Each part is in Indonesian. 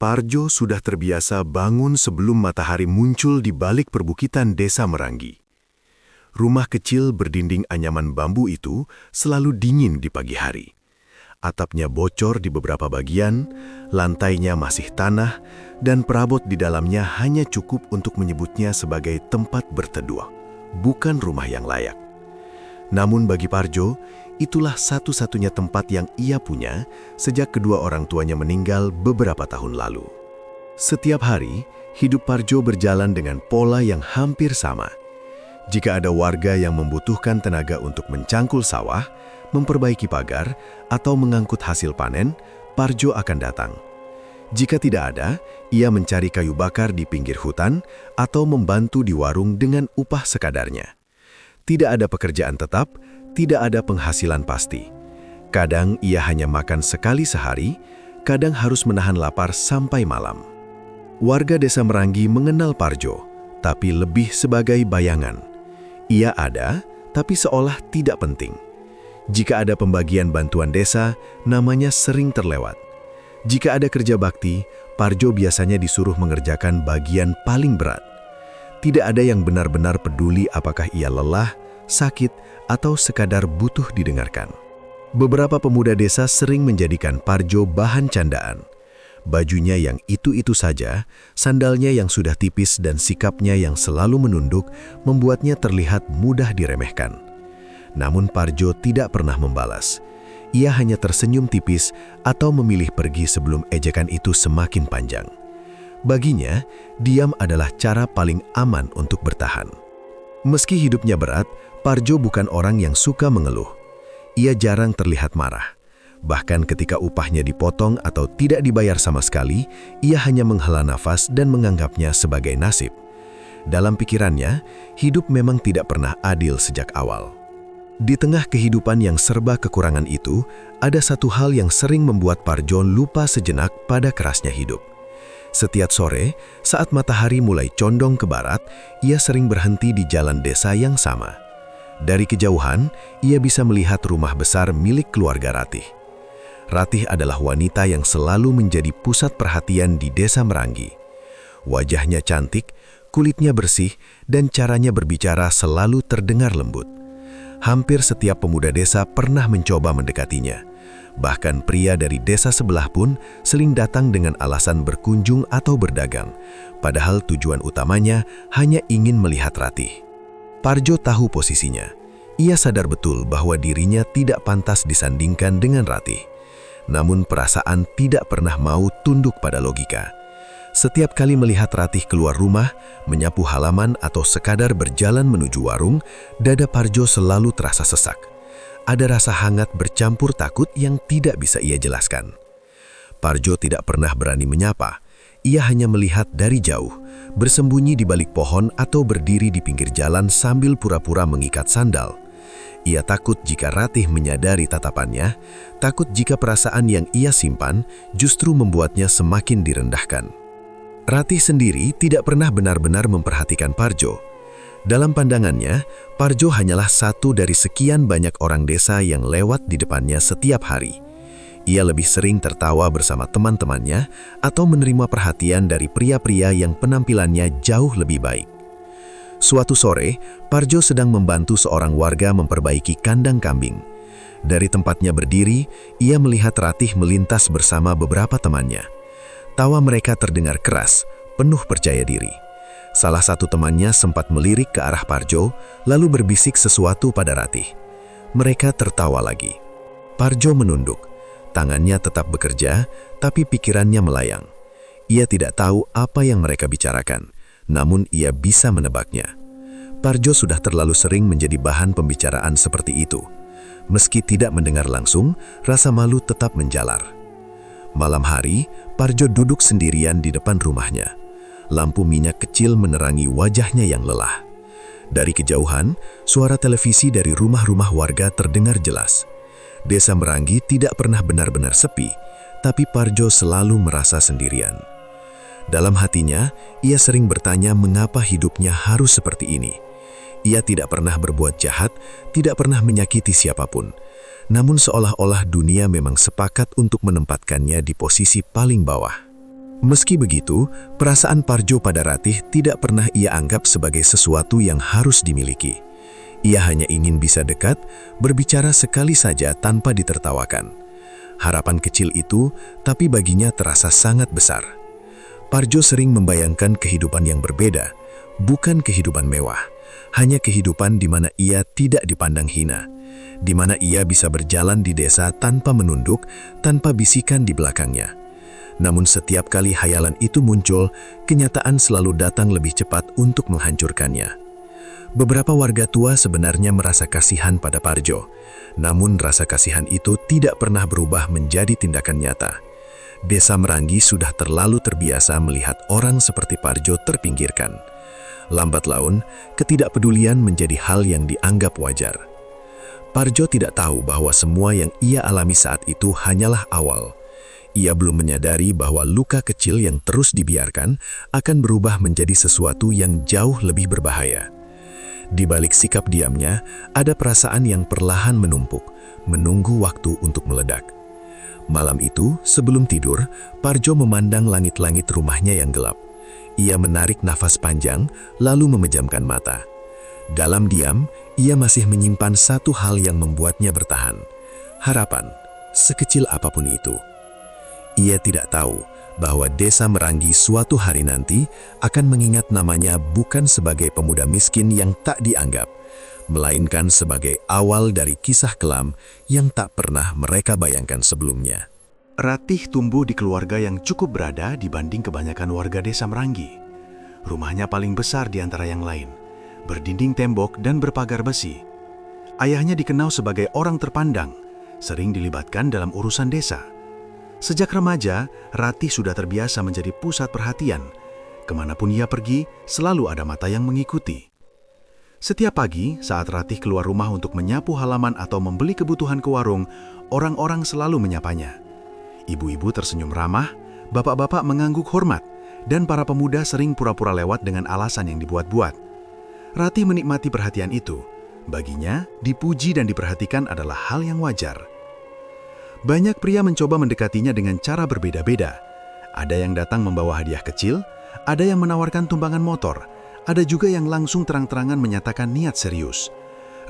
Parjo sudah terbiasa bangun sebelum matahari muncul di balik perbukitan desa Meranggi. Rumah kecil berdinding anyaman bambu itu selalu dingin di pagi hari. Atapnya bocor di beberapa bagian, lantainya masih tanah, dan perabot di dalamnya hanya cukup untuk menyebutnya sebagai tempat berteduh, bukan rumah yang layak. Namun bagi Parjo, itulah satu-satunya tempat yang ia punya sejak kedua orang tuanya meninggal beberapa tahun lalu. Setiap hari, hidup Parjo berjalan dengan pola yang hampir sama. Jika ada warga yang membutuhkan tenaga untuk mencangkul sawah, memperbaiki pagar, atau mengangkut hasil panen, Parjo akan datang. Jika tidak ada, ia mencari kayu bakar di pinggir hutan atau membantu di warung dengan upah sekadarnya. Tidak ada pekerjaan tetap, tidak ada penghasilan pasti. Kadang ia hanya makan sekali sehari, kadang harus menahan lapar sampai malam. Warga desa Meranggi mengenal Parjo, tapi lebih sebagai bayangan. Ia ada, tapi seolah tidak penting. Jika ada pembagian bantuan desa, namanya sering terlewat. Jika ada kerja bakti, Parjo biasanya disuruh mengerjakan bagian paling berat. Tidak ada yang benar-benar peduli apakah ia lelah, sakit, atau sekadar butuh didengarkan. Beberapa pemuda desa sering menjadikan Parjo bahan candaan. Bajunya yang itu-itu saja, sandalnya yang sudah tipis dan sikapnya yang selalu menunduk membuatnya terlihat mudah diremehkan. Namun Parjo tidak pernah membalas. Ia hanya tersenyum tipis atau memilih pergi sebelum ejekan itu semakin panjang. Baginya, diam adalah cara paling aman untuk bertahan. Meski hidupnya berat, Parjo bukan orang yang suka mengeluh. Ia jarang terlihat marah. Bahkan ketika upahnya dipotong atau tidak dibayar sama sekali, ia hanya menghela nafas dan menganggapnya sebagai nasib. Dalam pikirannya, hidup memang tidak pernah adil sejak awal. Di tengah kehidupan yang serba kekurangan itu, ada satu hal yang sering membuat Parjo lupa sejenak pada kerasnya hidup. Setiap sore, saat matahari mulai condong ke barat, ia sering berhenti di jalan desa yang sama. Dari kejauhan, ia bisa melihat rumah besar milik keluarga Ratih. Ratih adalah wanita yang selalu menjadi pusat perhatian di desa Meranggi. Wajahnya cantik, kulitnya bersih, dan caranya berbicara selalu terdengar lembut. Hampir setiap pemuda desa pernah mencoba mendekatinya. Bahkan pria dari desa sebelah pun sering datang dengan alasan berkunjung atau berdagang, padahal tujuan utamanya hanya ingin melihat Ratih. Parjo tahu posisinya. Ia sadar betul bahwa dirinya tidak pantas disandingkan dengan Ratih. Namun perasaan tidak pernah mau tunduk pada logika. Setiap kali melihat Ratih keluar rumah, menyapu halaman atau sekadar berjalan menuju warung, dada Parjo selalu terasa sesak. Ada rasa hangat bercampur takut yang tidak bisa ia jelaskan. Parjo tidak pernah berani menyapa. Ia hanya melihat dari jauh, bersembunyi di balik pohon atau berdiri di pinggir jalan sambil pura-pura mengikat sandal. Ia takut jika Ratih menyadari tatapannya, takut jika perasaan yang ia simpan justru membuatnya semakin direndahkan. Ratih sendiri tidak pernah benar-benar memperhatikan Parjo. Dalam pandangannya, Parjo hanyalah satu dari sekian banyak orang desa yang lewat di depannya setiap hari. Ia lebih sering tertawa bersama teman-temannya atau menerima perhatian dari pria-pria yang penampilannya jauh lebih baik. Suatu sore, Parjo sedang membantu seorang warga memperbaiki kandang kambing. Dari tempatnya berdiri, ia melihat Ratih melintas bersama beberapa temannya. Tawa mereka terdengar keras, penuh percaya diri. Salah satu temannya sempat melirik ke arah Parjo, lalu berbisik sesuatu pada Ratih. Mereka tertawa lagi. Parjo menunduk. Tangannya tetap bekerja, tapi pikirannya melayang. Ia tidak tahu apa yang mereka bicarakan, namun ia bisa menebaknya. Parjo sudah terlalu sering menjadi bahan pembicaraan seperti itu. Meski tidak mendengar langsung, rasa malu tetap menjalar. Malam hari, Parjo duduk sendirian di depan rumahnya. Lampu minyak kecil menerangi wajahnya yang lelah. Dari kejauhan, suara televisi dari rumah-rumah warga terdengar jelas. Desa Meranggi tidak pernah benar-benar sepi, tapi Parjo selalu merasa sendirian. Dalam hatinya, ia sering bertanya mengapa hidupnya harus seperti ini. Ia tidak pernah berbuat jahat, tidak pernah menyakiti siapapun. Namun seolah-olah dunia memang sepakat untuk menempatkannya di posisi paling bawah. Meski begitu, perasaan Parjo pada Ratih tidak pernah ia anggap sebagai sesuatu yang harus dimiliki. Ia hanya ingin bisa dekat, berbicara sekali saja tanpa ditertawakan. Harapan kecil itu, tapi baginya terasa sangat besar. Parjo sering membayangkan kehidupan yang berbeda, bukan kehidupan mewah, hanya kehidupan di mana ia tidak dipandang hina, di mana ia bisa berjalan di desa tanpa menunduk, tanpa bisikan di belakangnya. Namun setiap kali hayalan itu muncul, kenyataan selalu datang lebih cepat untuk menghancurkannya. Beberapa warga tua sebenarnya merasa kasihan pada Parjo, namun rasa kasihan itu tidak pernah berubah menjadi tindakan nyata. Desa Meranggi sudah terlalu terbiasa melihat orang seperti Parjo terpinggirkan. Lambat laun, ketidakpedulian menjadi hal yang dianggap wajar. Parjo tidak tahu bahwa semua yang ia alami saat itu hanyalah awal. Ia belum menyadari bahwa luka kecil yang terus dibiarkan akan berubah menjadi sesuatu yang jauh lebih berbahaya. Di balik sikap diamnya, ada perasaan yang perlahan menumpuk, menunggu waktu untuk meledak. Malam itu, sebelum tidur, Parjo memandang langit-langit rumahnya yang gelap. Ia menarik nafas panjang, lalu memejamkan mata. Dalam diam, ia masih menyimpan satu hal yang membuatnya bertahan. Harapan, sekecil apapun itu. Ia tidak tahu bahwa Desa Meranggi suatu hari nanti akan mengingat namanya bukan sebagai pemuda miskin yang tak dianggap, melainkan sebagai awal dari kisah kelam yang tak pernah mereka bayangkan sebelumnya. Ratih tumbuh di keluarga yang cukup berada dibanding kebanyakan warga Desa Meranggi. Rumahnya paling besar di antara yang lain, berdinding tembok dan berpagar besi. Ayahnya dikenal sebagai orang terpandang, sering dilibatkan dalam urusan desa. Sejak remaja, Ratih sudah terbiasa menjadi pusat perhatian. Kemanapun ia pergi, selalu ada mata yang mengikuti. Setiap pagi, saat Ratih keluar rumah untuk menyapu halaman atau membeli kebutuhan ke warung, orang-orang selalu menyapanya. Ibu-ibu tersenyum ramah, bapak-bapak mengangguk hormat, dan para pemuda sering pura-pura lewat dengan alasan yang dibuat-buat. Ratih menikmati perhatian itu. Baginya, dipuji dan diperhatikan adalah hal yang wajar. Banyak pria mencoba mendekatinya dengan cara berbeda-beda. Ada yang datang membawa hadiah kecil, ada yang menawarkan tumpangan motor, ada juga yang langsung terang-terangan menyatakan niat serius.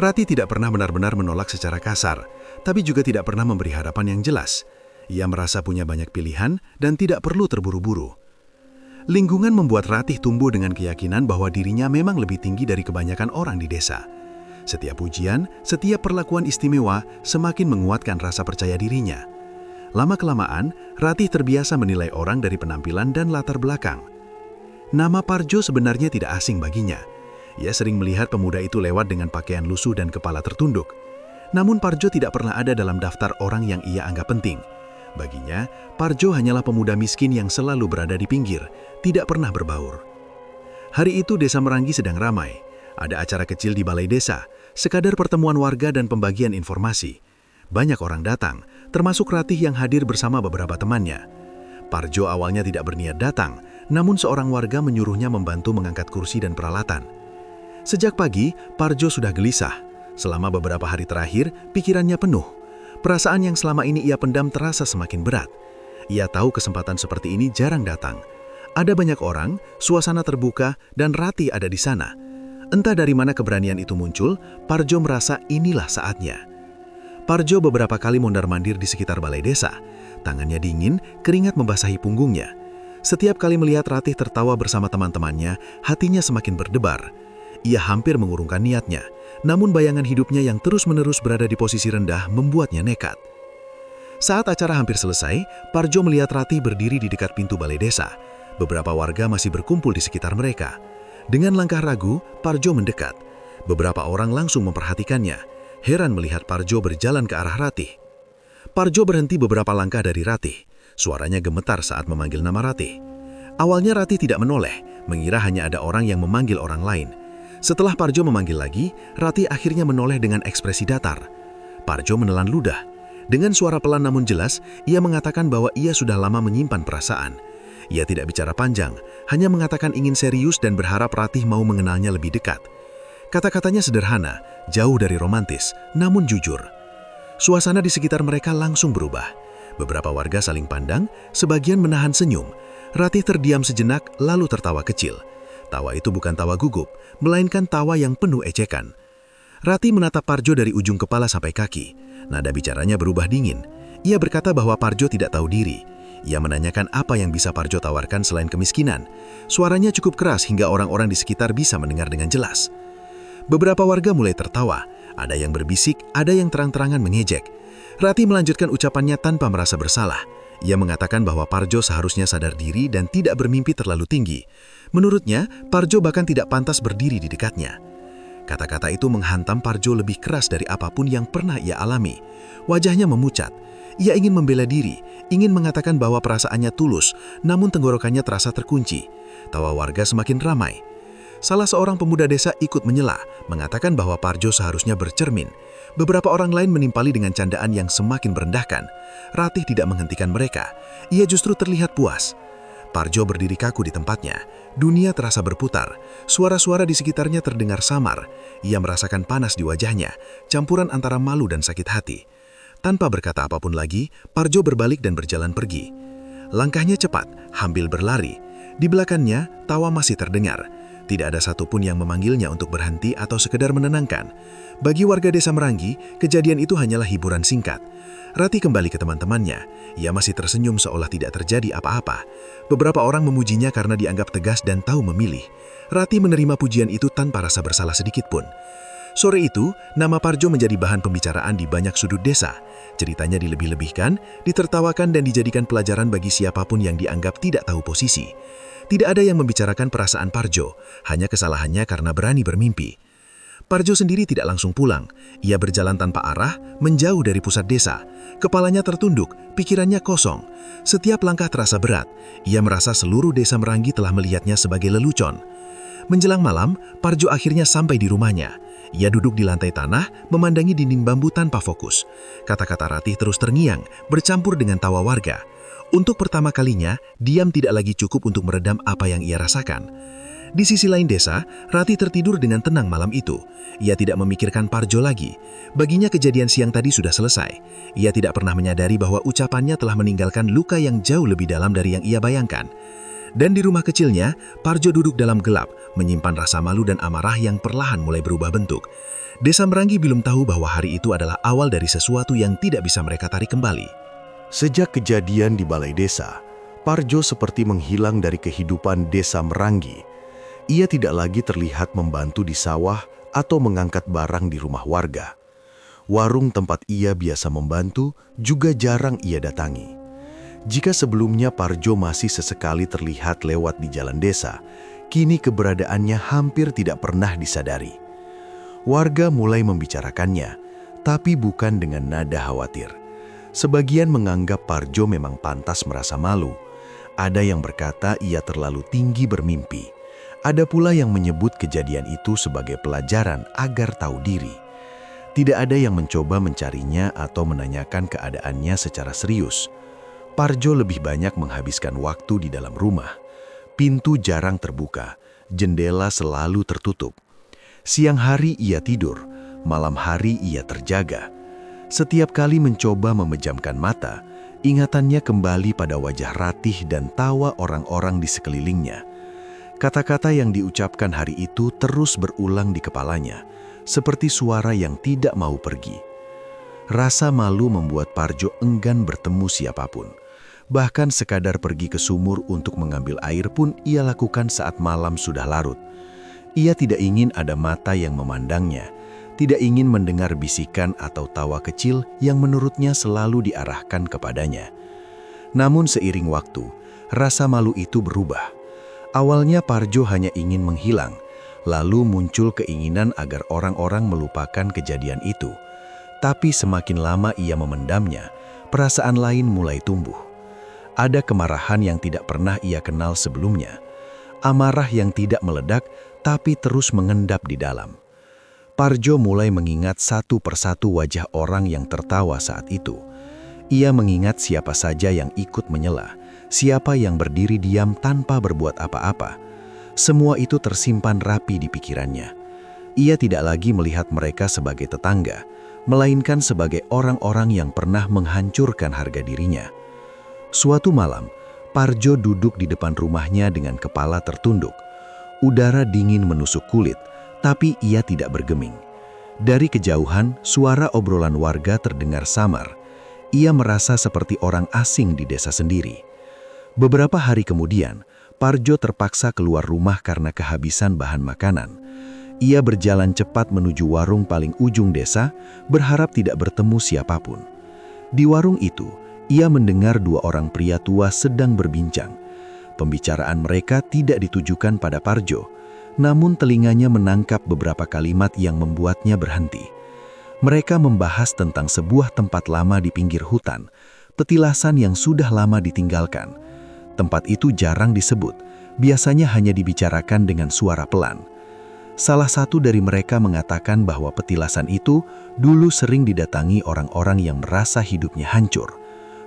Ratih tidak pernah benar-benar menolak secara kasar, tapi juga tidak pernah memberi harapan yang jelas. Ia merasa punya banyak pilihan dan tidak perlu terburu-buru. Lingkungan membuat Ratih tumbuh dengan keyakinan bahwa dirinya memang lebih tinggi dari kebanyakan orang di desa. Setiap pujian, setiap perlakuan istimewa semakin menguatkan rasa percaya dirinya. Lama-kelamaan, Ratih terbiasa menilai orang dari penampilan dan latar belakang. Nama Parjo sebenarnya tidak asing baginya. Ia sering melihat pemuda itu lewat dengan pakaian lusuh dan kepala tertunduk. Namun Parjo tidak pernah ada dalam daftar orang yang ia anggap penting. Baginya, Parjo hanyalah pemuda miskin yang selalu berada di pinggir, tidak pernah berbaur. Hari itu Desa Meranggi sedang ramai. Ada acara kecil di balai desa, sekadar pertemuan warga dan pembagian informasi. Banyak orang datang, termasuk Ratih yang hadir bersama beberapa temannya. Parjo awalnya tidak berniat datang, namun seorang warga menyuruhnya membantu mengangkat kursi dan peralatan. Sejak pagi, Parjo sudah gelisah. Selama beberapa hari terakhir, pikirannya penuh. Perasaan yang selama ini ia pendam terasa semakin berat. Ia tahu kesempatan seperti ini jarang datang. Ada banyak orang, suasana terbuka, dan Ratih ada di sana. Entah dari mana keberanian itu muncul, Parjo merasa inilah saatnya. Parjo beberapa kali mondar-mandir di sekitar balai desa. Tangannya dingin, keringat membasahi punggungnya. Setiap kali melihat Ratih tertawa bersama teman-temannya, hatinya semakin berdebar. Ia hampir mengurungkan niatnya, namun bayangan hidupnya yang terus-menerus berada di posisi rendah membuatnya nekat. Saat acara hampir selesai, Parjo melihat Ratih berdiri di dekat pintu balai desa. Beberapa warga masih berkumpul di sekitar mereka. Dengan langkah ragu, Parjo mendekat. Beberapa orang langsung memperhatikannya, heran melihat Parjo berjalan ke arah Ratih. Parjo berhenti beberapa langkah dari Ratih. Suaranya gemetar saat memanggil nama Ratih. Awalnya Ratih tidak menoleh, mengira hanya ada orang yang memanggil orang lain. Setelah Parjo memanggil lagi, Ratih akhirnya menoleh dengan ekspresi datar. Parjo menelan ludah. Dengan suara pelan namun jelas, ia mengatakan bahwa ia sudah lama menyimpan perasaan. Ia tidak bicara panjang, hanya mengatakan ingin serius dan berharap Ratih mau mengenalnya lebih dekat. Kata-katanya sederhana, jauh dari romantis, namun jujur. Suasana di sekitar mereka langsung berubah. Beberapa warga saling pandang, sebagian menahan senyum. Ratih terdiam sejenak lalu tertawa kecil. Tawa itu bukan tawa gugup, melainkan tawa yang penuh ejekan. Ratih menatap Parjo dari ujung kepala sampai kaki. Nada bicaranya berubah dingin. Ia berkata bahwa Parjo tidak tahu diri. Ia menanyakan apa yang bisa Parjo tawarkan selain kemiskinan. Suaranya cukup keras hingga orang-orang di sekitar bisa mendengar dengan jelas. Beberapa warga mulai tertawa. Ada yang berbisik, ada yang terang-terangan mengejek. Ratih melanjutkan ucapannya tanpa merasa bersalah. Ia mengatakan bahwa Parjo seharusnya sadar diri dan tidak bermimpi terlalu tinggi. Menurutnya, Parjo bahkan tidak pantas berdiri di dekatnya. Kata-kata itu menghantam Parjo lebih keras dari apapun yang pernah ia alami. Wajahnya memucat. Ia ingin membela diri, ingin mengatakan bahwa perasaannya tulus, namun tenggorokannya terasa terkunci. Tawa warga semakin ramai. Salah seorang pemuda desa ikut menyela, mengatakan bahwa Parjo seharusnya bercermin. Beberapa orang lain menimpali dengan candaan yang semakin merendahkan. Ratih tidak menghentikan mereka. Ia justru terlihat puas. Parjo berdiri kaku di tempatnya. Dunia terasa berputar. Suara-suara di sekitarnya terdengar samar. Ia merasakan panas di wajahnya, campuran antara malu dan sakit hati. Tanpa berkata apapun lagi, Parjo berbalik dan berjalan pergi. Langkahnya cepat, hampir berlari. Di belakangnya, tawa masih terdengar. Tidak ada satupun yang memanggilnya untuk berhenti atau sekedar menenangkan. Bagi warga desa Merangi, kejadian itu hanyalah hiburan singkat. Ratih kembali ke teman-temannya. Ia masih tersenyum seolah tidak terjadi apa-apa. Beberapa orang memujinya karena dianggap tegas dan tahu memilih. Ratih menerima pujian itu tanpa rasa bersalah sedikit pun. Sore itu, nama Parjo menjadi bahan pembicaraan di banyak sudut desa. Ceritanya dilebih-lebihkan, ditertawakan dan dijadikan pelajaran bagi siapapun yang dianggap tidak tahu posisi. Tidak ada yang membicarakan perasaan Parjo, hanya kesalahannya karena berani bermimpi. Parjo sendiri tidak langsung pulang. Ia berjalan tanpa arah, menjauh dari pusat desa. Kepalanya tertunduk, pikirannya kosong. Setiap langkah terasa berat. Ia merasa seluruh desa Merangi telah melihatnya sebagai lelucon. Menjelang malam, Parjo akhirnya sampai di rumahnya. Ia duduk di lantai tanah, memandangi dinding bambu tanpa fokus. Kata-kata Ratih terus terngiang, bercampur dengan tawa warga. Untuk pertama kalinya, diam tidak lagi cukup untuk meredam apa yang ia rasakan. Di sisi lain desa, Ratih tertidur dengan tenang malam itu. Ia tidak memikirkan Parjo lagi. Baginya kejadian siang tadi sudah selesai. Ia tidak pernah menyadari bahwa ucapannya telah meninggalkan luka yang jauh lebih dalam dari yang ia bayangkan. Dan di rumah kecilnya, Parjo duduk dalam gelap, menyimpan rasa malu dan amarah yang perlahan mulai berubah bentuk. Desa Merangi belum tahu bahwa hari itu adalah awal dari sesuatu yang tidak bisa mereka tarik kembali. Sejak kejadian di balai desa, Parjo seperti menghilang dari kehidupan desa Merangi. Ia tidak lagi terlihat membantu di sawah atau mengangkat barang di rumah warga. Warung tempat ia biasa membantu juga jarang ia datangi. Jika sebelumnya Parjo masih sesekali terlihat lewat di jalan desa, kini keberadaannya hampir tidak pernah disadari. Warga mulai membicarakannya, tapi bukan dengan nada khawatir. Sebagian menganggap Parjo memang pantas merasa malu. Ada yang berkata ia terlalu tinggi bermimpi. Ada pula yang menyebut kejadian itu sebagai pelajaran agar tahu diri. Tidak ada yang mencoba mencarinya atau menanyakan keadaannya secara serius. Parjo lebih banyak menghabiskan waktu di dalam rumah. Pintu jarang terbuka, jendela selalu tertutup. Siang hari ia tidur, malam hari ia terjaga. Setiap kali mencoba memejamkan mata, ingatannya kembali pada wajah Ratih dan tawa orang-orang di sekelilingnya. Kata-kata yang diucapkan hari itu terus berulang di kepalanya, seperti suara yang tidak mau pergi. Rasa malu membuat Parjo enggan bertemu siapapun. Bahkan sekadar pergi ke sumur untuk mengambil air pun ia lakukan saat malam sudah larut. Ia tidak ingin ada mata yang memandangnya, tidak ingin mendengar bisikan atau tawa kecil yang menurutnya selalu diarahkan kepadanya. Namun seiring waktu, rasa malu itu berubah. Awalnya Parjo hanya ingin menghilang, lalu muncul keinginan agar orang-orang melupakan kejadian itu. Tapi semakin lama ia memendamnya, perasaan lain mulai tumbuh. Ada kemarahan yang tidak pernah ia kenal sebelumnya. Amarah yang tidak meledak, tapi terus mengendap di dalam. Parjo mulai mengingat satu persatu wajah orang yang tertawa saat itu. Ia mengingat siapa saja yang ikut menyela, siapa yang berdiri diam tanpa berbuat apa-apa. Semua itu tersimpan rapi di pikirannya. Ia tidak lagi melihat mereka sebagai tetangga, melainkan sebagai orang-orang yang pernah menghancurkan harga dirinya. Suatu malam, Parjo duduk di depan rumahnya dengan kepala tertunduk. Udara dingin menusuk kulit, tapi ia tidak bergeming. Dari kejauhan, suara obrolan warga terdengar samar. Ia merasa seperti orang asing di desa sendiri. Beberapa hari kemudian, Parjo terpaksa keluar rumah karena kehabisan bahan makanan. Ia berjalan cepat menuju warung paling ujung desa, berharap tidak bertemu siapapun. Di warung itu, ia mendengar dua orang pria tua sedang berbincang. Pembicaraan mereka tidak ditujukan pada Parjo, namun telinganya menangkap beberapa kalimat yang membuatnya berhenti. Mereka membahas tentang sebuah tempat lama di pinggir hutan, petilasan yang sudah lama ditinggalkan. Tempat itu jarang disebut, biasanya hanya dibicarakan dengan suara pelan. Salah satu dari mereka mengatakan bahwa petilasan itu dulu sering didatangi orang-orang yang merasa hidupnya hancur.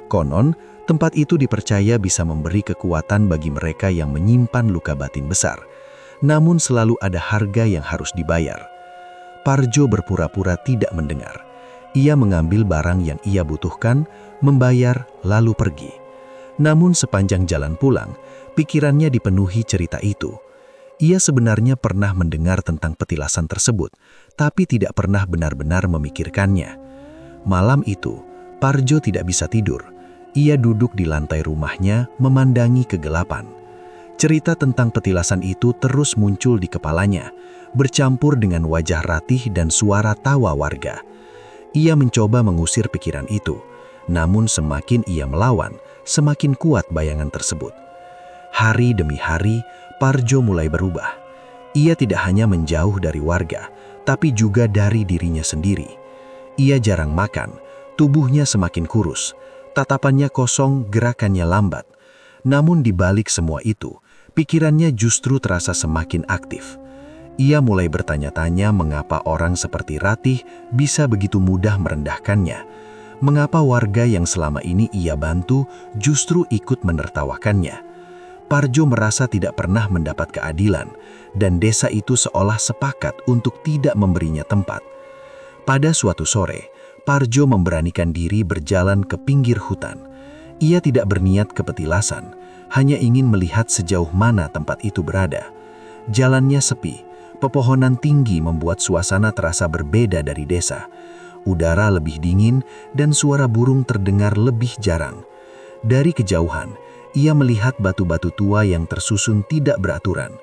Konon, tempat itu dipercaya bisa memberi kekuatan bagi mereka yang menyimpan luka batin besar. Namun selalu ada harga yang harus dibayar. Parjo berpura-pura tidak mendengar. Ia mengambil barang yang ia butuhkan, membayar, lalu pergi. Namun sepanjang jalan pulang, pikirannya dipenuhi cerita itu. Ia sebenarnya pernah mendengar tentang petilasan tersebut, tapi tidak pernah benar-benar memikirkannya. Malam itu, Parjo tidak bisa tidur. Ia duduk di lantai rumahnya, memandangi kegelapan. Cerita tentang petilasan itu terus muncul di kepalanya, bercampur dengan wajah ratih dan suara tawa warga. Ia mencoba mengusir pikiran itu, namun semakin ia melawan, semakin kuat bayangan tersebut. Hari demi hari, Parjo mulai berubah. Ia tidak hanya menjauh dari warga, tapi juga dari dirinya sendiri. Ia jarang makan, tubuhnya semakin kurus. Tatapannya kosong, gerakannya lambat. Namun di balik semua itu, pikirannya justru terasa semakin aktif. Ia mulai bertanya-tanya mengapa orang seperti Ratih bisa begitu mudah merendahkannya. Mengapa warga yang selama ini ia bantu justru ikut menertawakannya. Parjo merasa tidak pernah mendapat keadilan, dan desa itu seolah sepakat untuk tidak memberinya tempat. Pada suatu sore, Parjo memberanikan diri berjalan ke pinggir hutan. Ia tidak berniat ke petilasan, hanya ingin melihat sejauh mana tempat itu berada. Jalannya sepi, pepohonan tinggi membuat suasana terasa berbeda dari desa. Udara lebih dingin dan suara burung terdengar lebih jarang. Dari kejauhan, ia melihat batu-batu tua yang tersusun tidak beraturan.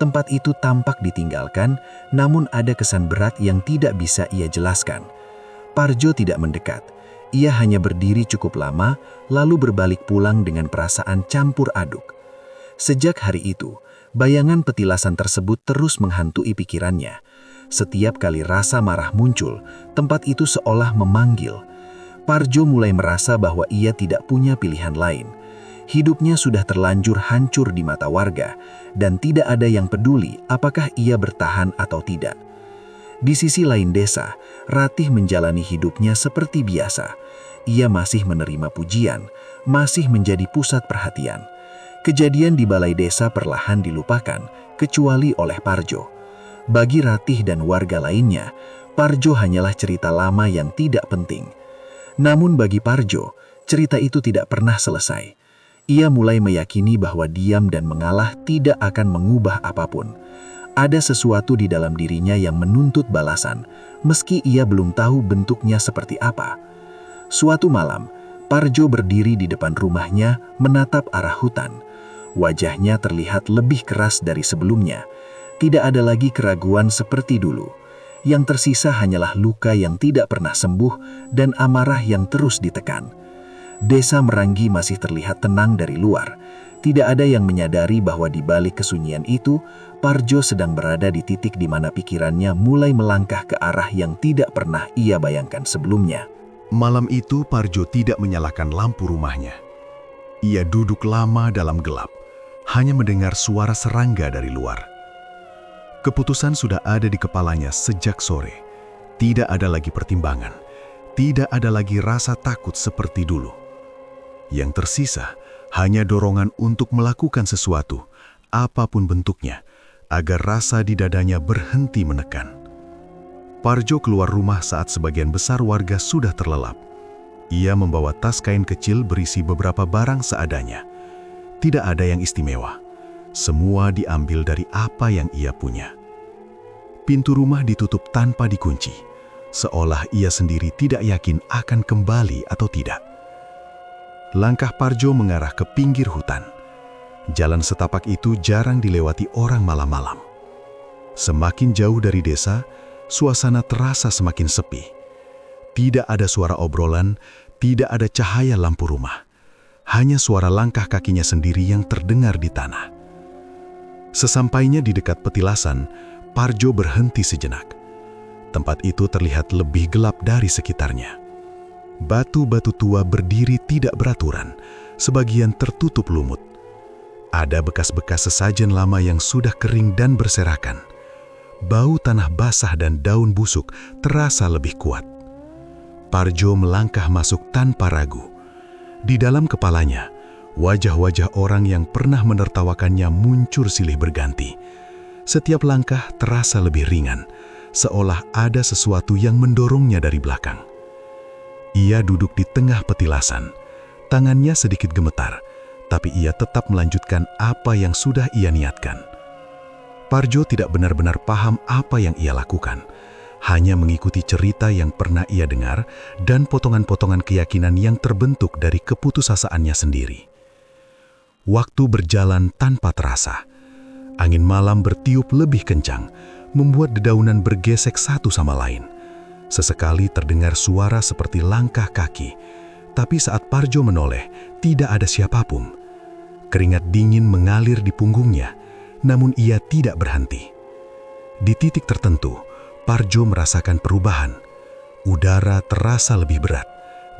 Tempat itu tampak ditinggalkan, namun ada kesan berat yang tidak bisa ia jelaskan. Parjo tidak mendekat. Ia hanya berdiri cukup lama, lalu berbalik pulang dengan perasaan campur aduk. Sejak hari itu, bayangan petilasan tersebut terus menghantui pikirannya. Setiap kali rasa marah muncul, tempat itu seolah memanggil. Parjo mulai merasa bahwa ia tidak punya pilihan lain. Hidupnya sudah terlanjur hancur di mata warga, dan tidak ada yang peduli apakah ia bertahan atau tidak. Di sisi lain desa, Ratih menjalani hidupnya seperti biasa. Ia masih menerima pujian, masih menjadi pusat perhatian. Kejadian di balai desa perlahan dilupakan, kecuali oleh Parjo. Bagi Ratih dan warga lainnya, Parjo hanyalah cerita lama yang tidak penting. Namun bagi Parjo, cerita itu tidak pernah selesai. Ia mulai meyakini bahwa diam dan mengalah tidak akan mengubah apapun. Ada sesuatu di dalam dirinya yang menuntut balasan, meski ia belum tahu bentuknya seperti apa. Suatu malam, Parjo berdiri di depan rumahnya, menatap arah hutan. Wajahnya terlihat lebih keras dari sebelumnya. Tidak ada lagi keraguan seperti dulu. Yang tersisa hanyalah luka yang tidak pernah sembuh dan amarah yang terus ditekan. Desa Merangi masih terlihat tenang dari luar. Tidak ada yang menyadari bahwa di balik kesunyian itu, Parjo sedang berada di titik di mana pikirannya mulai melangkah ke arah yang tidak pernah ia bayangkan sebelumnya. Malam itu Parjo tidak menyalakan lampu rumahnya. Ia duduk lama dalam gelap, hanya mendengar suara serangga dari luar. Keputusan sudah ada di kepalanya sejak sore. Tidak ada lagi pertimbangan, tidak ada lagi rasa takut seperti dulu. Yang tersisa hanya dorongan untuk melakukan sesuatu, apapun bentuknya, agar rasa di dadanya berhenti menekan. Parjo keluar rumah saat sebagian besar warga sudah terlelap. Ia membawa tas kain kecil berisi beberapa barang seadanya. Tidak ada yang istimewa. Semua diambil dari apa yang ia punya. Pintu rumah ditutup tanpa dikunci, seolah ia sendiri tidak yakin akan kembali atau tidak. Langkah Parjo mengarah ke pinggir hutan. Jalan setapak itu jarang dilewati orang malam-malam. Semakin jauh dari desa, suasana terasa semakin sepi. Tidak ada suara obrolan, tidak ada cahaya lampu rumah. Hanya suara langkah kakinya sendiri yang terdengar di tanah. Sesampainya di dekat petilasan, Parjo berhenti sejenak. Tempat itu terlihat lebih gelap dari sekitarnya. Batu-batu tua berdiri tidak beraturan, sebagian tertutup lumut. Ada bekas-bekas sesajen lama yang sudah kering dan berserakan. Bau tanah basah dan daun busuk terasa lebih kuat. Parjo melangkah masuk tanpa ragu. Di dalam kepalanya, wajah-wajah orang yang pernah menertawakannya muncul silih berganti. Setiap langkah terasa lebih ringan, seolah ada sesuatu yang mendorongnya dari belakang. Ia duduk di tengah petilasan. Tangannya sedikit gemetar, tapi ia tetap melanjutkan apa yang sudah ia niatkan. Parjo tidak benar-benar paham apa yang ia lakukan, hanya mengikuti cerita yang pernah ia dengar dan potongan-potongan keyakinan yang terbentuk dari keputusasaannya sendiri. Waktu berjalan tanpa terasa. Angin malam bertiup lebih kencang, membuat dedaunan bergesek satu sama lain. Sesekali terdengar suara seperti langkah kaki, tapi saat Parjo menoleh, tidak ada siapapun. Keringat dingin mengalir di punggungnya, namun ia tidak berhenti. Di titik tertentu, Parjo merasakan perubahan. Udara terasa lebih berat,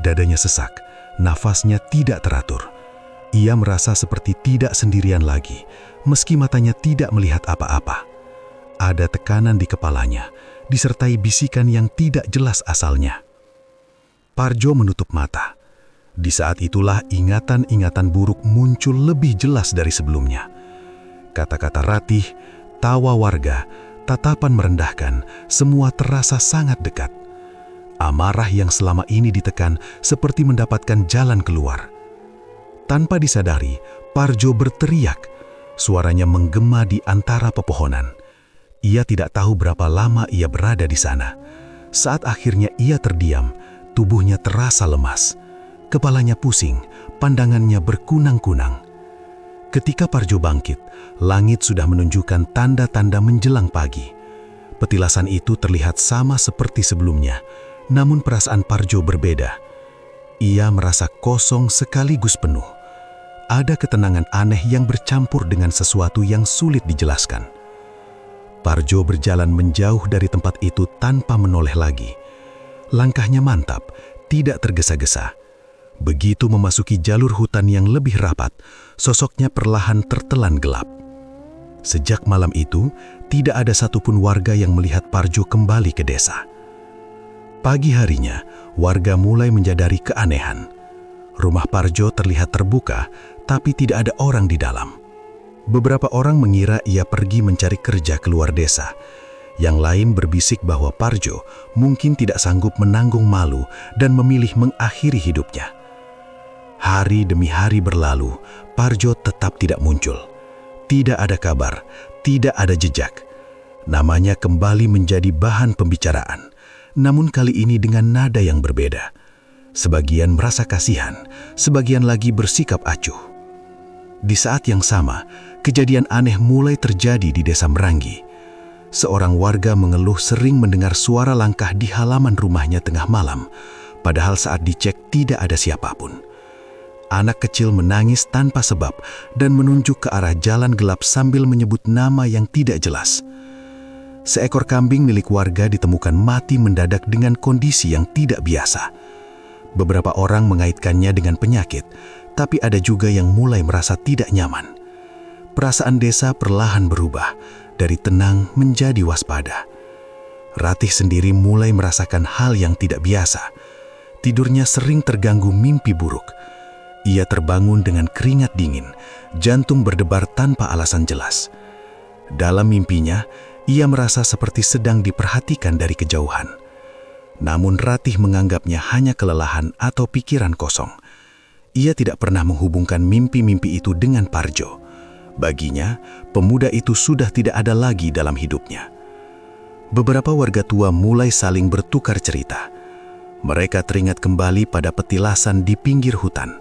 dadanya sesak, nafasnya tidak teratur. Ia merasa seperti tidak sendirian lagi, meski matanya tidak melihat apa-apa. Ada tekanan di kepalanya, disertai bisikan yang tidak jelas asalnya. Parjo menutup mata. Di saat itulah ingatan-ingatan buruk muncul lebih jelas dari sebelumnya. Kata-kata ratih, tawa warga, tatapan merendahkan, semua terasa sangat dekat. Amarah yang selama ini ditekan seperti mendapatkan jalan keluar. Tanpa disadari, Parjo berteriak. Suaranya menggema di antara pepohonan. Ia tidak tahu berapa lama ia berada di sana. Saat akhirnya ia terdiam, tubuhnya terasa lemas. Kepalanya pusing, pandangannya berkunang-kunang. Ketika Parjo bangkit, langit sudah menunjukkan tanda-tanda menjelang pagi. Petilasan itu terlihat sama seperti sebelumnya, namun perasaan Parjo berbeda. Ia merasa kosong sekaligus penuh. Ada ketenangan aneh yang bercampur dengan sesuatu yang sulit dijelaskan. Parjo berjalan menjauh dari tempat itu tanpa menoleh lagi. Langkahnya mantap, tidak tergesa-gesa. Begitu memasuki jalur hutan yang lebih rapat, sosoknya perlahan tertelan gelap. Sejak malam itu, tidak ada satupun warga yang melihat Parjo kembali ke desa. Pagi harinya, warga mulai menyadari keanehan. Rumah Parjo terlihat terbuka, tapi tidak ada orang di dalam. Beberapa orang mengira ia pergi mencari kerja keluar desa. Yang lain berbisik bahwa Parjo mungkin tidak sanggup menanggung malu dan memilih mengakhiri hidupnya. Hari demi hari berlalu, Parjo tetap tidak muncul. Tidak ada kabar, tidak ada jejak. Namanya kembali menjadi bahan pembicaraan, namun kali ini dengan nada yang berbeda. Sebagian merasa kasihan, sebagian lagi bersikap acuh. Di saat yang sama, kejadian aneh mulai terjadi di desa Meranggi. Seorang warga mengeluh sering mendengar suara langkah di halaman rumahnya tengah malam, padahal saat dicek tidak ada siapapun. Anak kecil menangis tanpa sebab dan menunjuk ke arah jalan gelap sambil menyebut nama yang tidak jelas. Seekor kambing milik warga ditemukan mati mendadak dengan kondisi yang tidak biasa. Beberapa orang mengaitkannya dengan penyakit, tapi ada juga yang mulai merasa tidak nyaman. Perasaan desa perlahan berubah, dari tenang menjadi waspada. Ratih sendiri mulai merasakan hal yang tidak biasa. Tidurnya sering terganggu mimpi buruk. Ia terbangun dengan keringat dingin, jantung berdebar tanpa alasan jelas. Dalam mimpinya, ia merasa seperti sedang diperhatikan dari kejauhan. Namun Ratih menganggapnya hanya kelelahan atau pikiran kosong. Ia tidak pernah menghubungkan mimpi-mimpi itu dengan Parjo. Baginya, pemuda itu sudah tidak ada lagi dalam hidupnya. Beberapa warga tua mulai saling bertukar cerita. Mereka teringat kembali pada petilasan di pinggir hutan.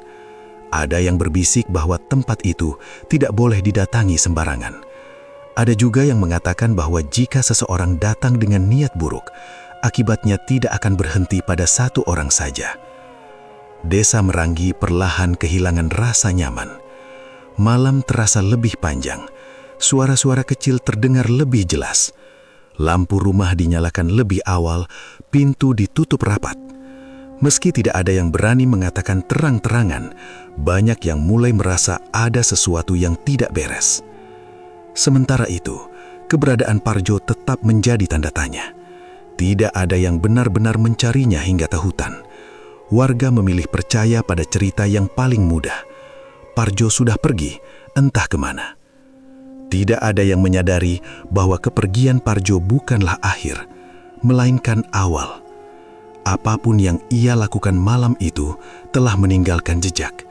Ada yang berbisik bahwa tempat itu tidak boleh didatangi sembarangan. Ada juga yang mengatakan bahwa jika seseorang datang dengan niat buruk, akibatnya tidak akan berhenti pada satu orang saja. Desa Meranggi perlahan kehilangan rasa nyaman. Malam terasa lebih panjang. Suara-suara kecil terdengar lebih jelas. Lampu rumah dinyalakan lebih awal, pintu ditutup rapat. Meski tidak ada yang berani mengatakan terang-terangan, banyak yang mulai merasa ada sesuatu yang tidak beres. Sementara itu, keberadaan Parjo tetap menjadi tanda tanya. Tidak ada yang benar-benar mencarinya hingga ke hutan. Warga memilih percaya pada cerita yang paling mudah. Parjo sudah pergi, entah kemana. Tidak ada yang menyadari bahwa kepergian Parjo bukanlah akhir, melainkan awal. Apapun yang ia lakukan malam itu telah meninggalkan jejak,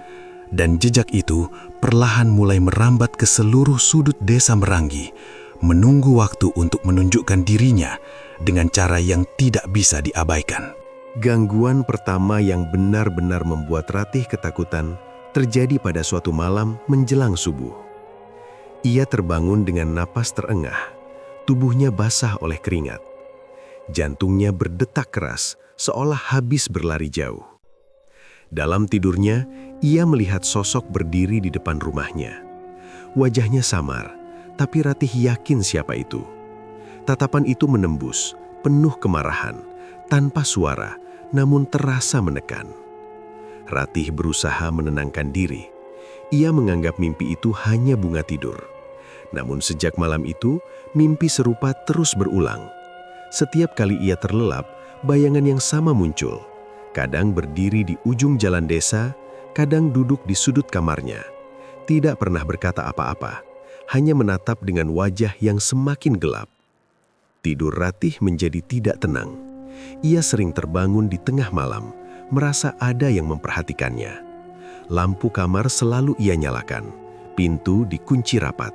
dan jejak itu perlahan mulai merambat ke seluruh sudut desa Meranggi, menunggu waktu untuk menunjukkan dirinya dengan cara yang tidak bisa diabaikan. Gangguan pertama yang benar-benar membuat Ratih ketakutan terjadi pada suatu malam menjelang subuh. Ia terbangun dengan napas terengah, tubuhnya basah oleh keringat. Jantungnya berdetak keras, seolah habis berlari jauh. Dalam tidurnya, ia melihat sosok berdiri di depan rumahnya. Wajahnya samar, tapi Ratih yakin siapa itu. Tatapan itu menembus, penuh kemarahan, tanpa suara, namun terasa menekan. Ratih berusaha menenangkan diri. Ia menganggap mimpi itu hanya bunga tidur. Namun sejak malam itu, mimpi serupa terus berulang. Setiap kali ia terlelap, bayangan yang sama muncul. Kadang berdiri di ujung jalan desa, kadang duduk di sudut kamarnya. Tidak pernah berkata apa-apa, hanya menatap dengan wajah yang semakin gelap. Tidur Ratih menjadi tidak tenang. Ia sering terbangun di tengah malam, merasa ada yang memperhatikannya. Lampu kamar selalu ia nyalakan, pintu dikunci rapat.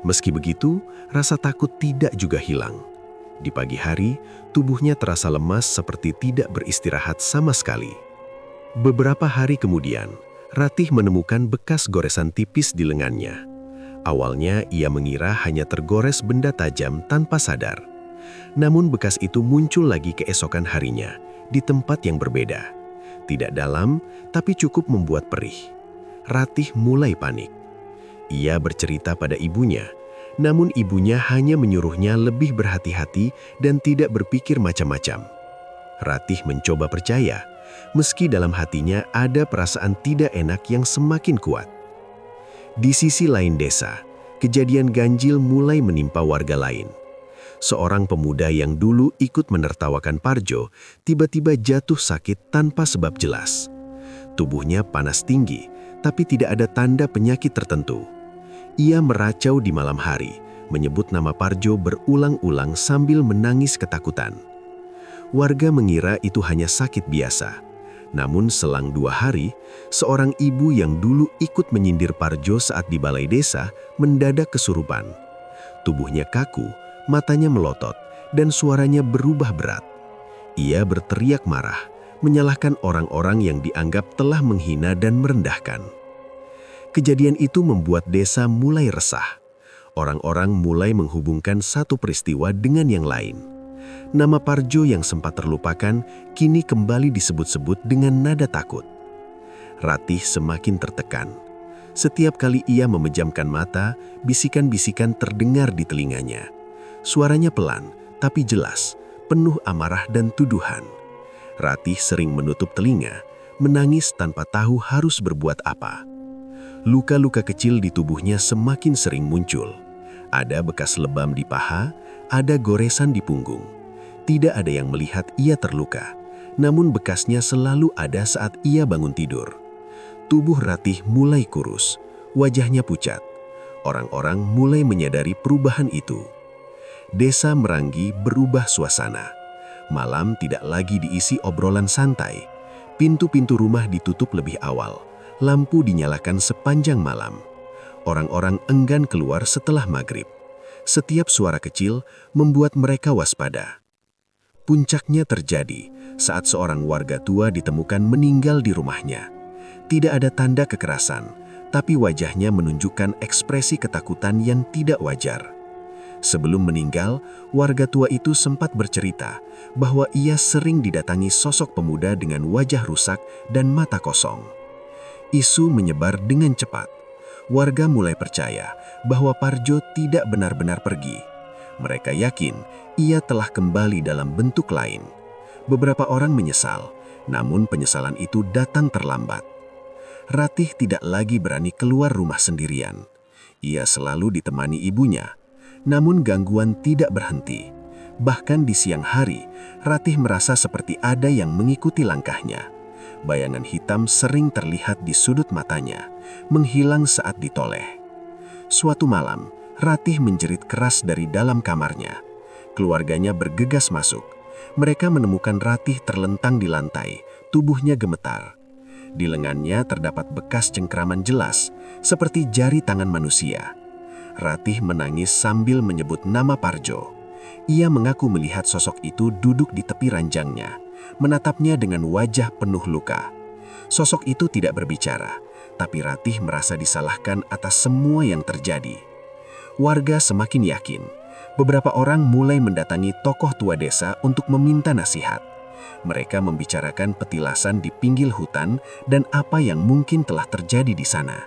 Meski begitu, rasa takut tidak juga hilang. Di pagi hari, tubuhnya terasa lemas seperti tidak beristirahat sama sekali. Beberapa hari kemudian, Ratih menemukan bekas goresan tipis di lengannya. Awalnya ia mengira hanya tergores benda tajam tanpa sadar. Namun bekas itu muncul lagi keesokan harinya, di tempat yang berbeda. Tidak dalam, tapi cukup membuat perih. Ratih mulai panik. Ia bercerita pada ibunya, namun ibunya hanya menyuruhnya lebih berhati-hati dan tidak berpikir macam-macam. Ratih mencoba percaya, meski dalam hatinya ada perasaan tidak enak yang semakin kuat. Di sisi lain desa, kejadian ganjil mulai menimpa warga lain. Seorang pemuda yang dulu ikut menertawakan Parjo tiba-tiba jatuh sakit tanpa sebab jelas. Tubuhnya panas tinggi, tapi tidak ada tanda penyakit tertentu. Ia meracau di malam hari, menyebut nama Parjo berulang-ulang sambil menangis ketakutan. Warga mengira itu hanya sakit biasa. Namun selang 2 hari, seorang ibu yang dulu ikut menyindir Parjo saat di balai desa mendadak kesurupan. Tubuhnya kaku, matanya melotot, dan suaranya berubah berat. Ia berteriak marah, menyalahkan orang-orang yang dianggap telah menghina dan merendahkan. Kejadian itu membuat desa mulai resah. Orang-orang mulai menghubungkan satu peristiwa dengan yang lain. Nama Parjo yang sempat terlupakan kini kembali disebut-sebut dengan nada takut. Ratih semakin tertekan. Setiap kali ia memejamkan mata, bisikan-bisikan terdengar di telinganya. Suaranya pelan, tapi jelas, penuh amarah dan tuduhan. Ratih sering menutup telinga, menangis tanpa tahu harus berbuat apa. Luka-luka kecil di tubuhnya semakin sering muncul. Ada bekas lebam di paha, ada goresan di punggung. Tidak ada yang melihat ia terluka, namun bekasnya selalu ada saat ia bangun tidur. Tubuh Ratih mulai kurus, wajahnya pucat. Orang-orang mulai menyadari perubahan itu. Desa Meranggi berubah suasana. Malam tidak lagi diisi obrolan santai. Pintu-pintu rumah ditutup lebih awal. Lampu dinyalakan sepanjang malam. Orang-orang enggan keluar setelah maghrib. Setiap suara kecil membuat mereka waspada. Puncaknya terjadi saat seorang warga tua ditemukan meninggal di rumahnya. Tidak ada tanda kekerasan, tapi wajahnya menunjukkan ekspresi ketakutan yang tidak wajar. Sebelum meninggal, warga tua itu sempat bercerita bahwa ia sering didatangi sosok pemuda dengan wajah rusak dan mata kosong. Isu menyebar dengan cepat. Warga mulai percaya bahwa Parjo tidak benar-benar pergi. Mereka yakin ia telah kembali dalam bentuk lain. Beberapa orang menyesal, namun penyesalan itu datang terlambat. Ratih tidak lagi berani keluar rumah sendirian. Ia selalu ditemani ibunya. Namun gangguan tidak berhenti. Bahkan di siang hari, Ratih merasa seperti ada yang mengikuti langkahnya. Bayangan hitam sering terlihat di sudut matanya, menghilang saat ditoleh. Suatu malam, Ratih menjerit keras dari dalam kamarnya. Keluarganya bergegas masuk. Mereka menemukan Ratih terlentang di lantai, tubuhnya gemetar. Di lengannya terdapat bekas cengkraman jelas, seperti jari tangan manusia. Ratih menangis sambil menyebut nama Parjo. Ia mengaku melihat sosok itu duduk di tepi ranjangnya, menatapnya dengan wajah penuh luka. Sosok itu tidak berbicara, tapi Ratih merasa disalahkan atas semua yang terjadi. Warga semakin yakin. Beberapa orang mulai mendatangi tokoh tua desa untuk meminta nasihat. Mereka membicarakan petilasan di pinggir hutan dan apa yang mungkin telah terjadi di sana.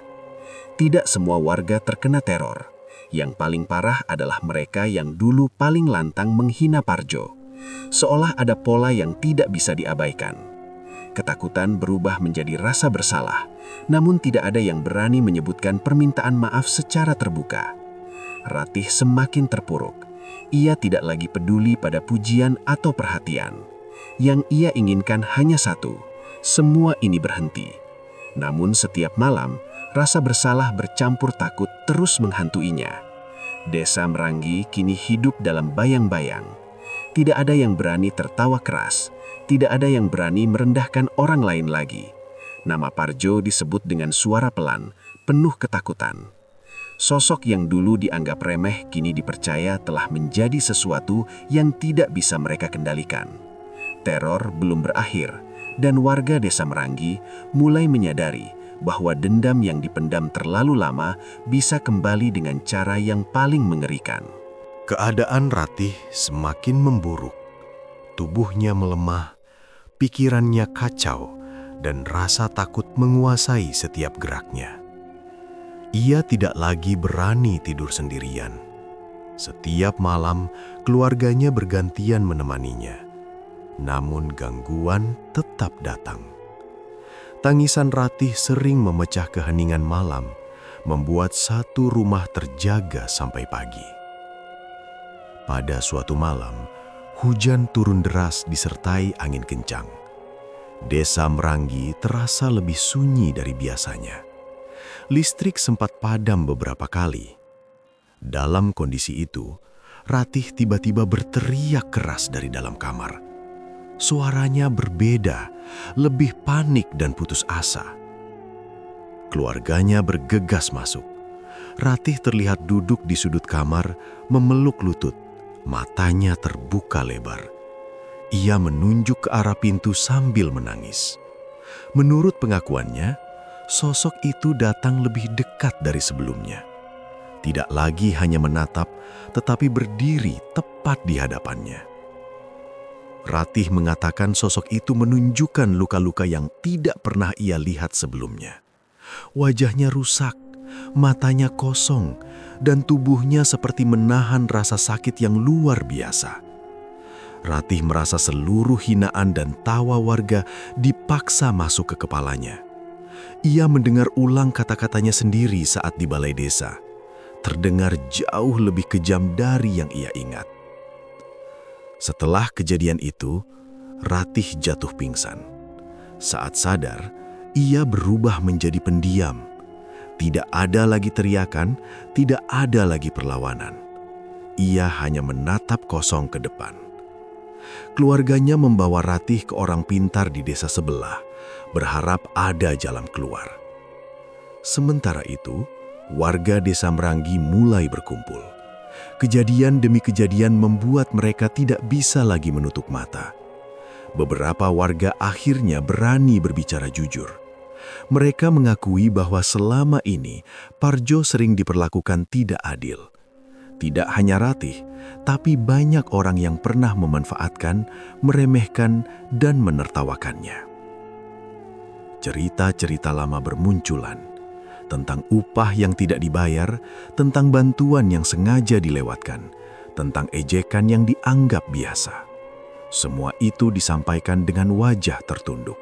Tidak semua warga terkena teror. Yang paling parah adalah mereka yang dulu paling lantang menghina Parjo. Seolah ada pola yang tidak bisa diabaikan. Ketakutan berubah menjadi rasa bersalah, namun tidak ada yang berani menyebutkan permintaan maaf secara terbuka. Ratih semakin terpuruk. Ia tidak lagi peduli pada pujian atau perhatian. Yang ia inginkan hanya satu, semua ini berhenti. Namun setiap malam, rasa bersalah bercampur takut terus menghantuinya. Desa Meranggi kini hidup dalam bayang-bayang. Tidak ada yang berani tertawa keras. Tidak ada yang berani merendahkan orang lain lagi. Nama Parjo disebut dengan suara pelan, penuh ketakutan. Sosok yang dulu dianggap remeh kini dipercaya telah menjadi sesuatu yang tidak bisa mereka kendalikan. Teror belum berakhir, dan warga Desa Meranggi mulai menyadari bahwa dendam yang dipendam terlalu lama bisa kembali dengan cara yang paling mengerikan. Keadaan Ratih semakin memburuk. Tubuhnya melemah, pikirannya kacau, dan rasa takut menguasai setiap geraknya. Ia tidak lagi berani tidur sendirian. Setiap malam, keluarganya bergantian menemaninya. Namun gangguan tetap datang. Tangisan Ratih sering memecah keheningan malam, membuat satu rumah terjaga sampai pagi. Pada suatu malam, hujan turun deras disertai angin kencang. Desa Meranggi terasa lebih sunyi dari biasanya. Listrik sempat padam beberapa kali. Dalam kondisi itu, Ratih tiba-tiba berteriak keras dari dalam kamar. Suaranya berbeda, lebih panik dan putus asa. Keluarganya bergegas masuk. Ratih terlihat duduk di sudut kamar, memeluk lutut. Matanya terbuka lebar. Ia menunjuk ke arah pintu sambil menangis. Menurut pengakuannya, sosok itu datang lebih dekat dari sebelumnya. Tidak lagi hanya menatap, tetapi berdiri tepat di hadapannya. Ratih mengatakan sosok itu menunjukkan luka-luka yang tidak pernah ia lihat sebelumnya. Wajahnya rusak, matanya kosong, dan tubuhnya seperti menahan rasa sakit yang luar biasa. Ratih merasa seluruh hinaan dan tawa warga dipaksa masuk ke kepalanya. Ia mendengar ulang kata-katanya sendiri saat di balai desa. Terdengar jauh lebih kejam dari yang ia ingat. Setelah kejadian itu, Ratih jatuh pingsan. Saat sadar, ia berubah menjadi pendiam. Tidak ada lagi teriakan, tidak ada lagi perlawanan. Ia hanya menatap kosong ke depan. Keluarganya membawa Ratih ke orang pintar di desa sebelah, berharap ada jalan keluar. Sementara itu, warga Desa Meranggi mulai berkumpul. Kejadian demi kejadian membuat mereka tidak bisa lagi menutup mata. Beberapa warga akhirnya berani berbicara jujur. Mereka mengakui bahwa selama ini Parjo sering diperlakukan tidak adil. Tidak hanya Ratih, tapi banyak orang yang pernah memanfaatkan, meremehkan, dan menertawakannya. Cerita-cerita lama bermunculan tentang upah yang tidak dibayar, tentang bantuan yang sengaja dilewatkan, tentang ejekan yang dianggap biasa. Semua itu disampaikan dengan wajah tertunduk.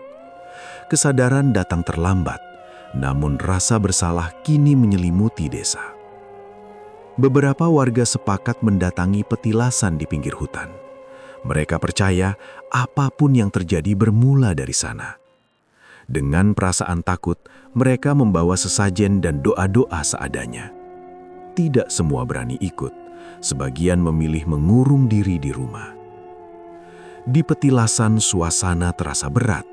Kesadaran datang terlambat, namun rasa bersalah kini menyelimuti desa. Beberapa warga sepakat mendatangi petilasan di pinggir hutan. Mereka percaya apapun yang terjadi bermula dari sana. Dengan perasaan takut, mereka membawa sesajen dan doa-doa seadanya. Tidak semua berani ikut, sebagian memilih mengurung diri di rumah. Di petilasan suasana terasa berat.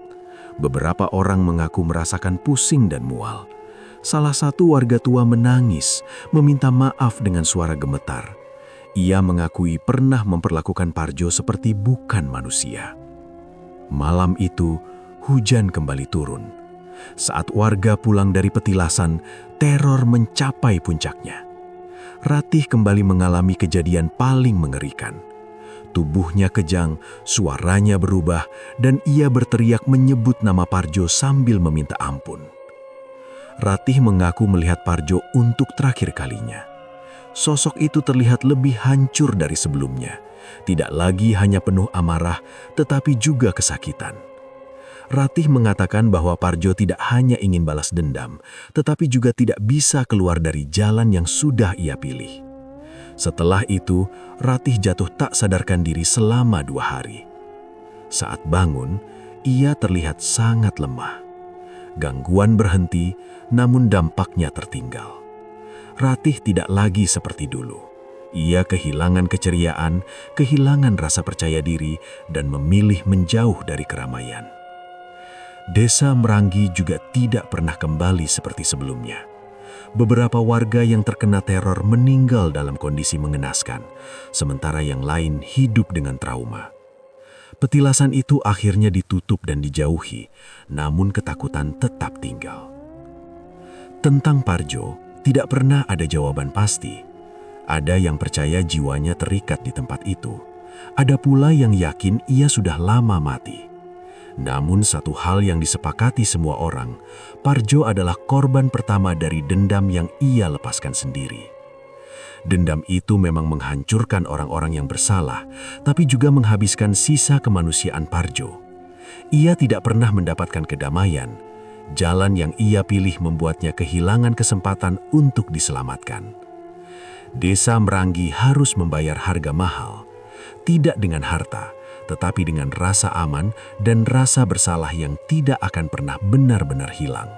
Beberapa orang mengaku merasakan pusing dan mual. Salah satu warga tua menangis, meminta maaf dengan suara gemetar. Ia mengakui pernah memperlakukan Parjo seperti bukan manusia. Malam itu, hujan kembali turun. Saat warga pulang dari petilasan, teror mencapai puncaknya. Ratih kembali mengalami kejadian paling mengerikan. Tubuhnya kejang, suaranya berubah, dan ia berteriak menyebut nama Parjo sambil meminta ampun. Ratih mengaku melihat Parjo untuk terakhir kalinya. Sosok itu terlihat lebih hancur dari sebelumnya. Tidak lagi hanya penuh amarah, tetapi juga kesakitan. Ratih mengatakan bahwa Parjo tidak hanya ingin balas dendam, tetapi juga tidak bisa keluar dari jalan yang sudah ia pilih. Setelah itu, Ratih jatuh tak sadarkan diri selama 2 hari. Saat bangun, ia terlihat sangat lemah. Gangguan berhenti, namun dampaknya tertinggal. Ratih tidak lagi seperti dulu. Ia kehilangan keceriaan, kehilangan rasa percaya diri, dan memilih menjauh dari keramaian. Desa Meranggi juga tidak pernah kembali seperti sebelumnya. Beberapa warga yang terkena teror meninggal dalam kondisi mengenaskan, sementara yang lain hidup dengan trauma. Petilasan itu akhirnya ditutup dan dijauhi, namun ketakutan tetap tinggal. Tentang Parjo, tidak pernah ada jawaban pasti. Ada yang percaya jiwanya terikat di tempat itu. Ada pula yang yakin ia sudah lama mati. Namun satu hal yang disepakati semua orang, Parjo adalah korban pertama dari dendam yang ia lepaskan sendiri. Dendam itu memang menghancurkan orang-orang yang bersalah, tapi juga menghabiskan sisa kemanusiaan Parjo. Ia tidak pernah mendapatkan kedamaian. Jalan yang ia pilih membuatnya kehilangan kesempatan untuk diselamatkan. Desa Meranggi harus membayar harga mahal, tidak dengan harta, tetapi dengan rasa aman dan rasa bersalah yang tidak akan pernah benar-benar hilang.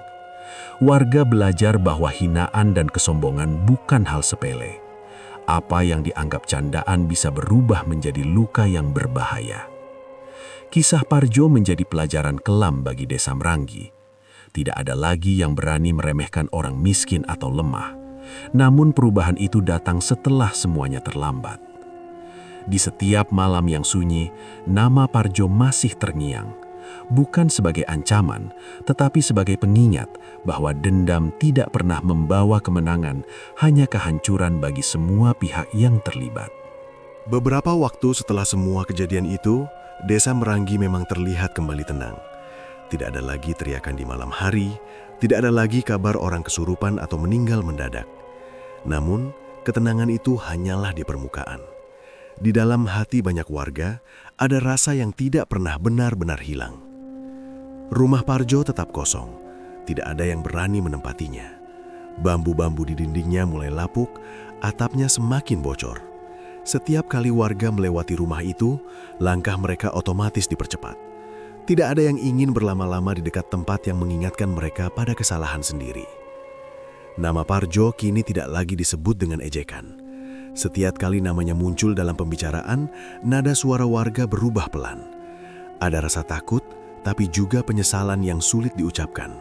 Warga belajar bahwa hinaan dan kesombongan bukan hal sepele. Apa yang dianggap candaan bisa berubah menjadi luka yang berbahaya. Kisah Parjo menjadi pelajaran kelam bagi Desa Meranggi. Tidak ada lagi yang berani meremehkan orang miskin atau lemah. Namun perubahan itu datang setelah semuanya terlambat. Di setiap malam yang sunyi, nama Parjo masih terngiang. Bukan sebagai ancaman, tetapi sebagai pengingat bahwa dendam tidak pernah membawa kemenangan, hanya kehancuran bagi semua pihak yang terlibat. Beberapa waktu setelah semua kejadian itu, Desa Meranggi memang terlihat kembali tenang. Tidak ada lagi teriakan di malam hari, tidak ada lagi kabar orang kesurupan atau meninggal mendadak. Namun, ketenangan itu hanyalah di permukaan. Di dalam hati banyak warga, ada rasa yang tidak pernah benar-benar hilang. Rumah Parjo tetap kosong, tidak ada yang berani menempatinya. Bambu-bambu di dindingnya mulai lapuk, atapnya semakin bocor. Setiap kali warga melewati rumah itu, langkah mereka otomatis dipercepat. Tidak ada yang ingin berlama-lama di dekat tempat yang mengingatkan mereka pada kesalahan sendiri. Nama Parjo kini tidak lagi disebut dengan ejekan. Setiap kali namanya muncul dalam pembicaraan, nada suara warga berubah pelan. Ada rasa takut, tapi juga penyesalan yang sulit diucapkan.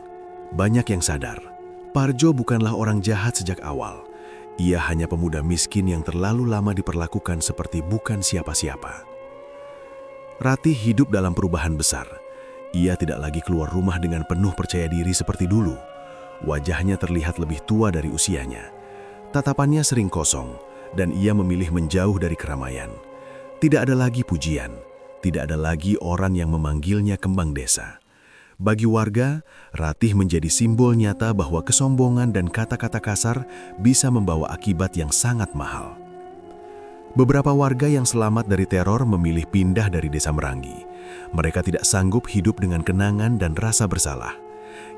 Banyak yang sadar, Parjo bukanlah orang jahat sejak awal. Ia hanya pemuda miskin yang terlalu lama diperlakukan seperti bukan siapa-siapa. Ratih hidup dalam perubahan besar. Ia tidak lagi keluar rumah dengan penuh percaya diri seperti dulu. Wajahnya terlihat lebih tua dari usianya. Tatapannya sering kosong, dan ia memilih menjauh dari keramaian. Tidak ada lagi pujian, tidak ada lagi orang yang memanggilnya kembang desa. Bagi warga, Ratih menjadi simbol nyata bahwa kesombongan dan kata-kata kasar bisa membawa akibat yang sangat mahal. Beberapa warga yang selamat dari teror memilih pindah dari Desa Merangi. Mereka tidak sanggup hidup dengan kenangan dan rasa bersalah.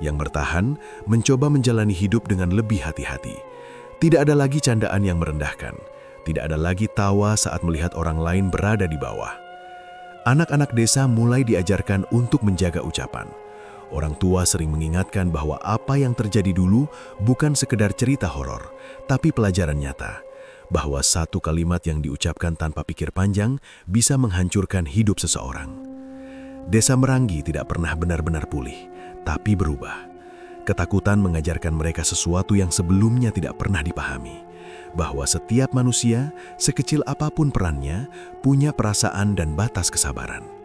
Yang bertahan, mencoba menjalani hidup dengan lebih hati-hati. Tidak ada lagi candaan yang merendahkan. Tidak ada lagi tawa saat melihat orang lain berada di bawah. Anak-anak desa mulai diajarkan untuk menjaga ucapan. Orang tua sering mengingatkan bahwa apa yang terjadi dulu bukan sekedar cerita horor, tapi pelajaran nyata. Bahwa satu kalimat yang diucapkan tanpa pikir panjang bisa menghancurkan hidup seseorang. Desa Merangi tidak pernah benar-benar pulih, tapi berubah. Ketakutan mengajarkan mereka sesuatu yang sebelumnya tidak pernah dipahami. Bahwa setiap manusia, sekecil apapun perannya, punya perasaan dan batas kesabaran.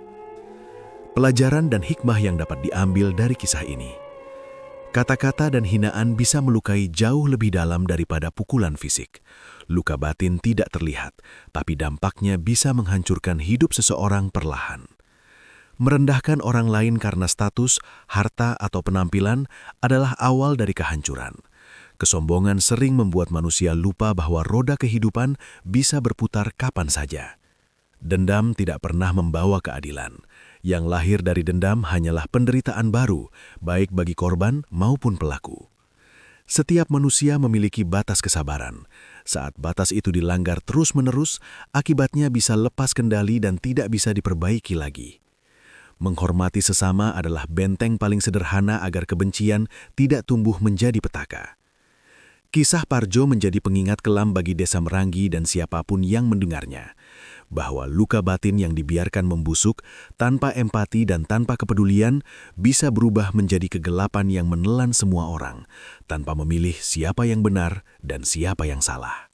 Pelajaran dan hikmah yang dapat diambil dari kisah ini. Kata-kata dan hinaan bisa melukai jauh lebih dalam daripada pukulan fisik. Luka batin tidak terlihat, tapi dampaknya bisa menghancurkan hidup seseorang perlahan. Merendahkan orang lain karena status, harta, atau penampilan adalah awal dari kehancuran. Kesombongan sering membuat manusia lupa bahwa roda kehidupan bisa berputar kapan saja. Dendam tidak pernah membawa keadilan. Yang lahir dari dendam hanyalah penderitaan baru, baik bagi korban maupun pelaku. Setiap manusia memiliki batas kesabaran. Saat batas itu dilanggar terus-menerus, akibatnya bisa lepas kendali dan tidak bisa diperbaiki lagi. Menghormati sesama adalah benteng paling sederhana agar kebencian tidak tumbuh menjadi petaka. Kisah Parjo menjadi pengingat kelam bagi Desa Merangi dan siapapun yang mendengarnya, bahwa luka batin yang dibiarkan membusuk tanpa empati dan tanpa kepedulian bisa berubah menjadi kegelapan yang menelan semua orang, tanpa memilih siapa yang benar dan siapa yang salah.